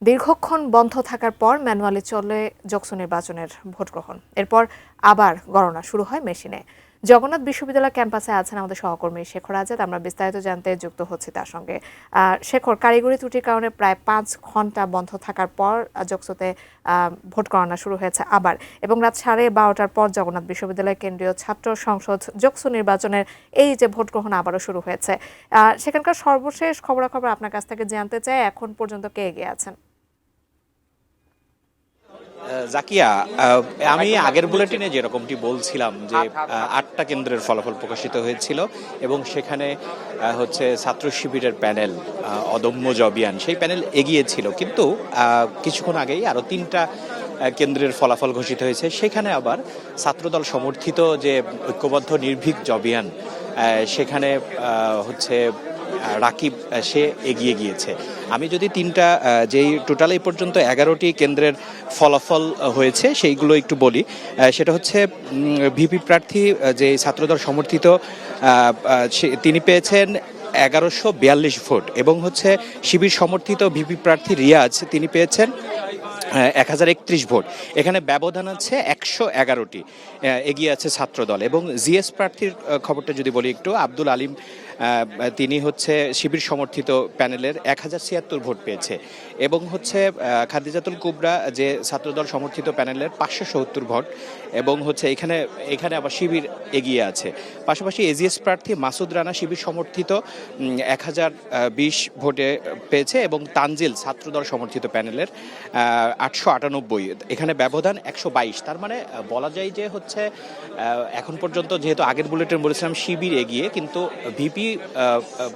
দীর্ঘক্ষণ বন্ধ থাকার পর ম্যানুয়ালি চলে জোকসু নির্বাচনের ভোট গ্রহণ। এরপর আবার গণনা শুরু হয় মেশিনে। জগন্নাথ বিশ্ববিদ্যালয় ক্যাম্পাসে আছেন আমাদের সহকর্মী শেখর আজাদ। আমরা বিস্তারিত জানতে যুক্ত হচ্ছি তার সঙ্গে। শেখর, কারিগরি ত্রুটির কারণে প্রায় 5 ঘন্টা বন্ধ থাকার পর জোকসুতে ভোট গণনা শুরু হয়েছে আবার, এবং রাত 12:30টার পর জগন্নাথ বিশ্ববিদ্যালয় কেন্দ্রীয় ছাত্র সংসদ জোকসু নির্বাচনের এই যে ভোট গ্রহণ আবারও শুরু হয়েছে, সেখানকার সর্বশেষ খবরাখবর আপনার কাছ থেকে জানতে চাই। এখন পর্যন্ত কে এগিয়ে আছেন? জাকিয়া, আমি আগের বুলেটিনে যেরকমটি বলছিলাম যে 8টা কেন্দ্রের ফলাফল প্রকাশিত হয়েছিল এবং সেখানে হচ্ছে ছাত্র শিবিরের প্যানেল অদম্য জবিয়ান, সেই প্যানেল এগিয়েছিল, কিন্তু কিছুক্ষণ আগেই আরও 3টা কেন্দ্রের ফলাফল ঘোষিত হয়েছে। সেখানে আবার ছাত্রদল সমর্থিত যে ঐক্যবদ্ধ নির্ভীক জবিয়ান, সেখানে হচ্ছে রাকিব সে এগিয়ে গিয়েছে। আমি যদি 3টা যেই টোটাল এই পর্যন্ত 11টি কেন্দ্রের ফলাফল হয়েছে সেইগুলো একটু বলি। সেটা হচ্ছে ভিপি প্রার্থী যে ছাত্রদল সমর্থিত, তিনি পেয়েছেন 1142 ভোট, এবং হচ্ছে শিবির সমর্থিত ভিপি প্রার্থী রিয়াজ তিনি পেয়েছেন 1031 ভোট। এখানে ব্যবধান আছে 111টি, এগিয়ে আছে ছাত্রদল। এবং জিএস প্রার্থীর খবরটা যদি বলি একটু, আব্দুল আলিম তিনি হচ্ছে শিবির সমর্থিত প্যানেলের 1076 ভোট পেয়েছে, এবং হচ্ছে খাদিজাতুল কুবরা যে ছাত্রদল সমর্থিত প্যানেলের 570 ভোট, এবং হচ্ছে এখানে আবার শিবির এগিয়ে আছে। পাশাপাশি এজিএস প্রার্থী মাসুদ রানা শিবির সমর্থিত 1020 ভোটে পেয়েছে, এবং তানজিল ছাত্রদল সমর্থিত প্যানেলের 898, এখানে ব্যবধান 122। তার মানে বলা যায় যে হচ্ছে এখন পর্যন্ত, যেহেতু আগের বুলেটিন বলেছিলাম শিবির এগিয়ে, কিন্তু ভিপি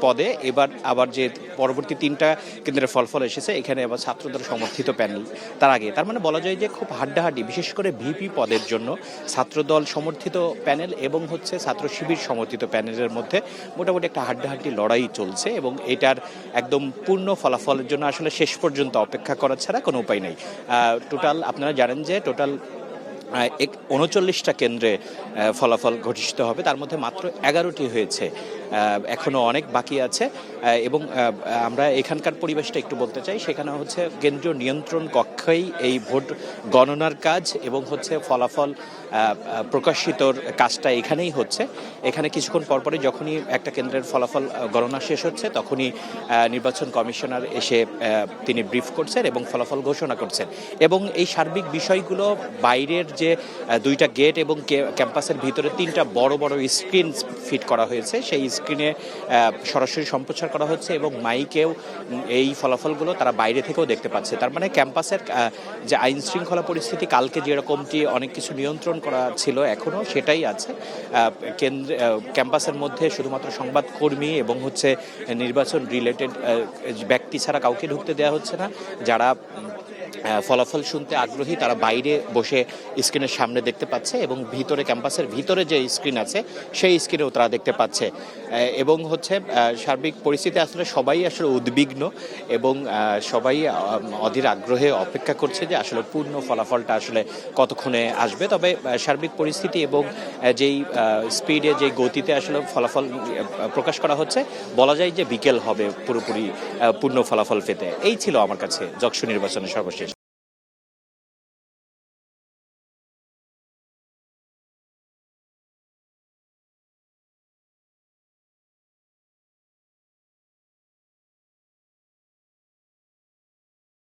পদে এবার আবার যে পরবর্তী 3টা কেন্দ্রের ফলাফল এসেছে, এখানে আবার ছাত্রদল সমর্থিত প্যানেল তার আগে। তার মানে বলা যায় যে খুব হাড্ডাহাড্ডি, বিশেষ করে ভিপি পদের জন্য ছাত্রদল সমর্থিত প্যানেল এবং হচ্ছে ছাত্র শিবির সমর্থিত প্যানেলের মধ্যে মোটামুটি একটা হাড্ডাহাড্ডি লড়াই চলছে, এবং এটার একদম পূর্ণ ফলাফলের জন্য আসলে শেষ পর্যন্ত অপেক্ষা করা ছাড়া কোনো উপায় নেই। টোটাল আপনারা জানেন যে টোটাল 39টা কেন্দ্রে ফলাফল ঘোষিত হবে, তার মধ্যে মাত্র 11টি হয়েছে, এখনও অনেক বাকি আছে। এবং আমরা এখানকার পরিবেশটা একটু বলতে চাই। সেখানে হচ্ছে কেন্দ্রীয় নিয়ন্ত্রণ কক্ষেই এই ভোট গণনার কাজ এবং হচ্ছে ফলাফল প্রকাশিতর কাজটা এখানেই হচ্ছে। এখানে কিছুক্ষণ পরপরই যখনই একটা কেন্দ্রের ফলাফল গণনা শেষ হচ্ছে, তখনই নির্বাচন কমিশনার এসে তিনি ব্রিফ করছেন এবং ফলাফল ঘোষণা করছেন। এবং এই সার্বিক বিষয়গুলো বাইরের যে 2টা গেট এবং ক্যাম্পাসের ভিতরে 3টা বড় বড় স্ক্রিন ফিট করা হয়েছে, সেই স্ক্রিনে সরাসরি সম্প্রচার করা হচ্ছে, এবং মাইকেও এই ফলাফলগুলো তারা বাইরে থেকেও দেখতে পাচ্ছে। তার মানে ক্যাম্পাসের যে আইন শৃঙ্খলা পরিস্থিতি কালকে যেরকমটি অনেক কিছু নিয়ন্ত্রণ করা ছিল, এখনও সেটাই আছে। ক্যাম্পাসের মধ্যে শুধুমাত্র সংবাদকর্মী এবং হচ্ছে নির্বাচন রিলেটেড ব্যক্তি ছাড়া কাউকে ঢুকতে দেওয়া হচ্ছে না। যারা ফলাফল শুনতে আগ্রহী তারা বাইরে বসে স্ক্রিনের সামনে দেখতে পাচ্ছে, এবং ভিতরে ক্যাম্পাসের ভিতরে যে স্ক্রিন আছে সেই স্ক্রিনেও তারা দেখতে পাচ্ছে। এবং হচ্ছে সার্বিক পরিস্থিতি আসলে সবাই আসলে উদ্বিগ্ন, এবং সবাই অধীর আগ্রহে অপেক্ষা করছে যে আসলে পূর্ণ ফলাফলটা আসলে কতক্ষণে আসবে। তবে সার্বিক পরিস্থিতি এবং যেই স্পিডে, যেই গতিতে আসলে ফলাফল প্রকাশ করা হচ্ছে, বলা যায় যে বিকেল হবে পুরোপুরি পূর্ণ ফলাফল পেতে। এই ছিল আমার কাছে জকসু নির্বাচনের সর্বশেষ